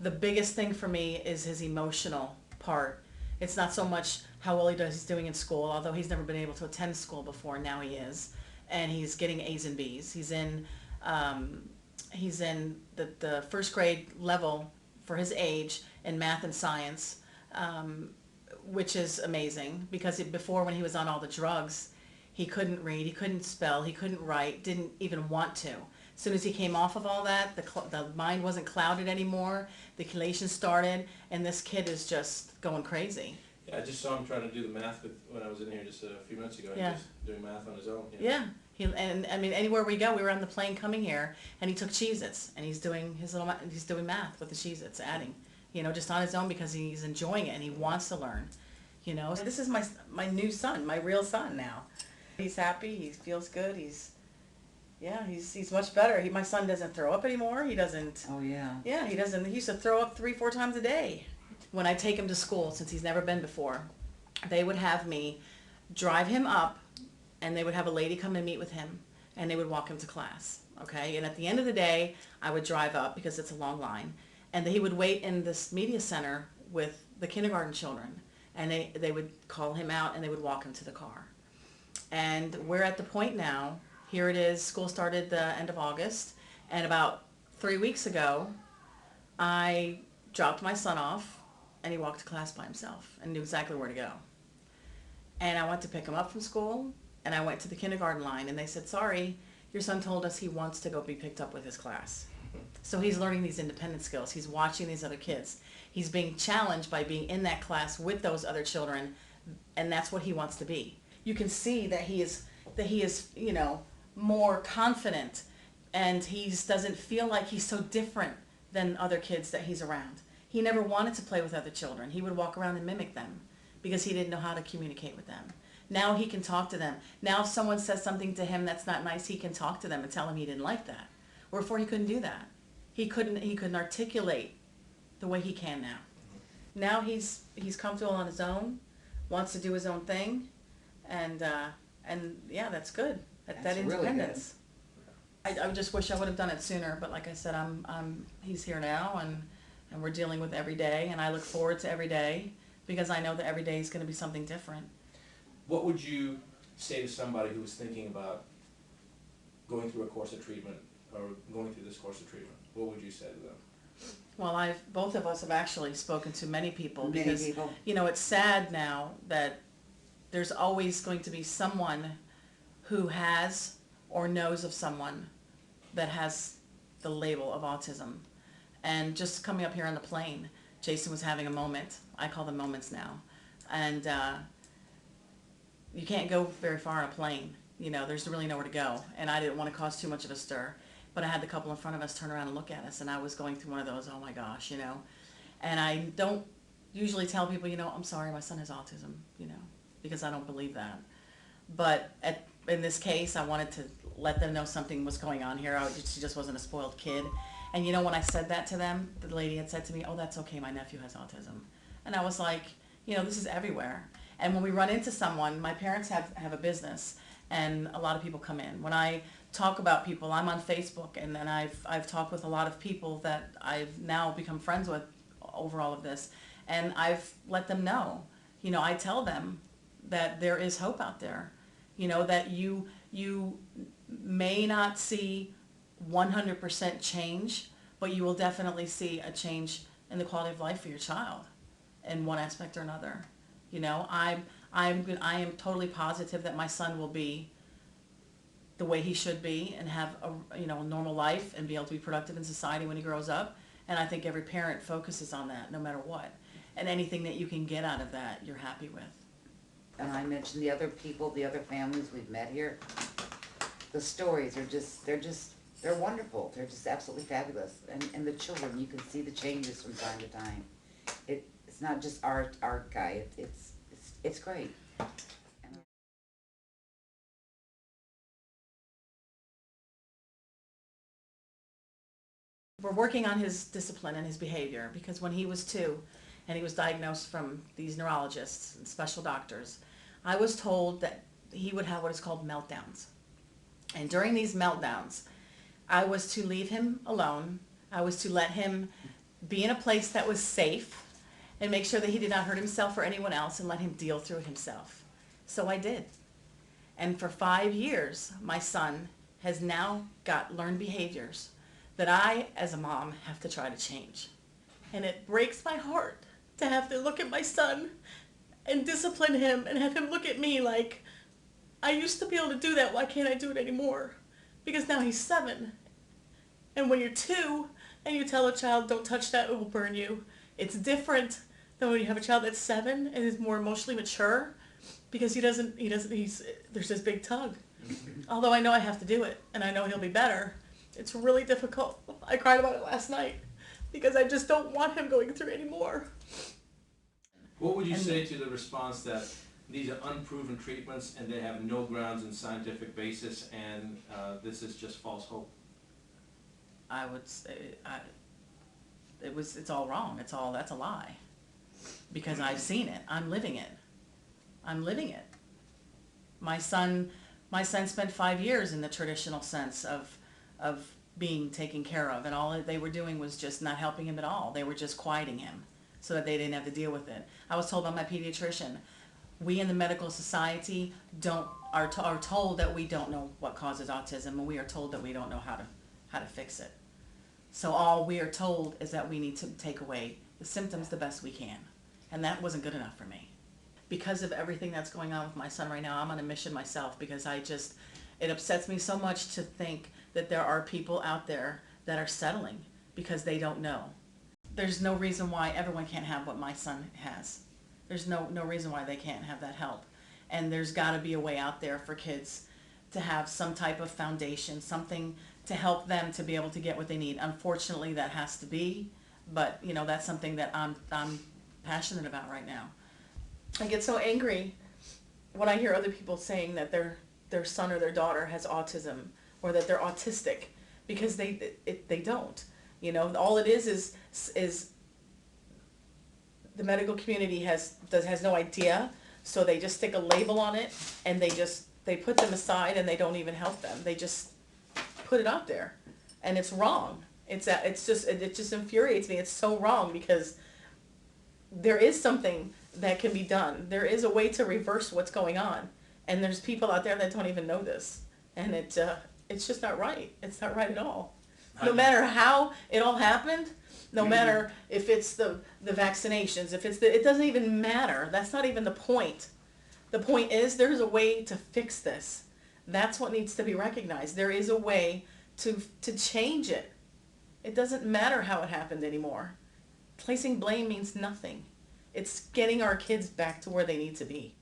The biggest thing for me is his emotional part. It's not so much how well he's doing in school, although he's never been able to attend school before. Now he is, and he's getting A's and B's. Um, he's in the first grade level for his age in math and science, which is amazing because before, when he was on all the drugs, he couldn't read, he couldn't spell, he couldn't write, didn't even want to. As soon as he came off of all that, the mind wasn't clouded anymore, the chelation started, and this kid is just going crazy. Yeah, I just saw him trying to do the math when I was in here just a few minutes ago. Yeah. He was doing math on his own. Yeah. And I mean, anywhere we go, we were on the plane coming here, and he took Cheez-Its, and he's doing he's doing math with the Cheez-Its, adding, just on his own because he's enjoying it and he wants to learn. So this is my new son, my real son now. He's happy. He feels good. He's much better. My son doesn't throw up anymore. He doesn't. Oh yeah. Yeah, he doesn't. He used to throw up 3-4 times a day. When I take him to school, since he's never been before, they would have me drive him up, and they would have a lady come and meet with him, and they would walk him to class. Okay, and at the end of the day, I would drive up because it's a long line, and he would wait in this media center with the kindergarten children, and they would call him out and they would walk him to the car. And we're at the point now, here it is, school started the end of August, and about 3 weeks ago, I dropped my son off, and he walked to class by himself and knew exactly where to go. And I went to pick him up from school, and I went to the kindergarten line, and they said, sorry, your son told us he wants to go be picked up with his class. So he's learning these independent skills. He's watching these other kids. He's being challenged by being in that class with those other children, and that's what he wants to be. You can see that he is more confident, and he doesn't feel like he's so different than other kids that he's around. He never wanted to play with other children. He would walk around and mimic them because he didn't know how to communicate with them. Now he can talk to them. Now if someone says something to him that's not nice, he can talk to them and tell them he didn't like that. Where before he couldn't do that. He couldn't articulate the way he can now. Now he's comfortable on his own, wants to do his own thing, and yeah, that's good. That independence. Really good. I just wish I would have done it sooner, but like I said, he's here now, and we're dealing with every day, and I look forward to every day because I know that every day is going to be something different. What would you say to somebody who was thinking about going through a course of treatment or going through this course of treatment? What would you say to them? Well, both of us have actually spoken to many people because, it's sad now that there's always going to be someone who has or knows of someone that has the label of autism. And just coming up here on the plane, Jason was having a moment. I call them moments now. And you can't go very far on a plane. There's really nowhere to go. And I didn't want to cause too much of a stir. But I had the couple in front of us turn around and look at us. And I was going through one of those, oh my gosh, And I don't usually tell people, I'm sorry, my son has autism, because I don't believe that. But in this case, I wanted to let them know something was going on here. She just wasn't a spoiled kid. And when I said that to them, the lady had said to me, oh, that's okay, my nephew has autism. And I was like, this is everywhere. And when we run into someone, my parents have a business, and a lot of people come in. When I talk about people, I'm on Facebook, and then I've talked with a lot of people that I've now become friends with over all of this. And I've let them know, I tell them that there is hope out there, that you may not see 100% change, but you will definitely see a change in the quality of life for your child in one aspect or another. I am totally positive that my son will be the way he should be and have a normal life and be able to be productive in society when he grows up. And I think every parent focuses on that no matter what. And anything that you can get out of that, you're happy with. And I mentioned the other people, the other families we've met here. The stories are they're wonderful. They're just absolutely fabulous. And the children, you can see the changes from time to time. It's not just our guy. It's great. We're working on his discipline and his behavior because when he was 2 and he was diagnosed from these neurologists and special doctors, I was told that he would have what is called meltdowns. And during these meltdowns, I was to leave him alone. I was to let him be in a place that was safe, and make sure that he did not hurt himself or anyone else, and let him deal through it himself. So I did. And for 5 years, my son has now got learned behaviors that I, as a mom, have to try to change. And it breaks my heart to have to look at my son and discipline him and have him look at me like, I used to be able to do that, why can't I do it anymore? Because now he's 7. And when you're 2 and you tell a child, don't touch that, it will burn you, it's different than when you have a child that's 7 and is more emotionally mature, because there's this big tug. Although I know I have to do it, and I know he'll be better, it's really difficult. I cried about it last night, because I just don't want him going through anymore. What would you say to the response that these are unproven treatments and they have no grounds in scientific basis, and this is just false hope? I would say it's all wrong. That's a lie. Because I've seen it. I'm living it. My son spent 5 years in the traditional sense of being taken care of, and all they were doing was just not helping him at all. They were just quieting him so that they didn't have to deal with it. I was told by my pediatrician, we in the medical society are told that we don't know what causes autism, and we are told that we don't know how to fix it. So all we are told is that we need to take away the symptoms the best we can, and that wasn't good enough for me. Because of everything that's going on with my son right now, I'm on a mission myself, because it upsets me so much to think that there are people out there that are settling because they don't know. There's no reason why everyone can't have what my son has. There's no reason why they can't have that help. And there's got to be a way out there for kids to have some type of foundation, something to help them to be able to get what they need. Unfortunately, that has to be, but that's something that I'm passionate about right now. I get so angry when I hear other people saying that their son or their daughter has autism, or that they're autistic, because they don't. All it is the medical community has no idea, so they just stick a label on it, and they put them aside, and they don't even help them. They just put it out there, and it's wrong. It just infuriates me. It's so wrong, because there is something that can be done. There is a way to reverse what's going on, and there's people out there that don't even know this, and it's just not right. It's not right at all. No matter how it all happened, no matter if it's the vaccinations, it doesn't even matter. That's not even the point. The point is there's a way to fix this. That's what needs to be recognized. There is a way to change it. It doesn't matter how it happened anymore. Placing blame means nothing. It's getting our kids back to where they need to be.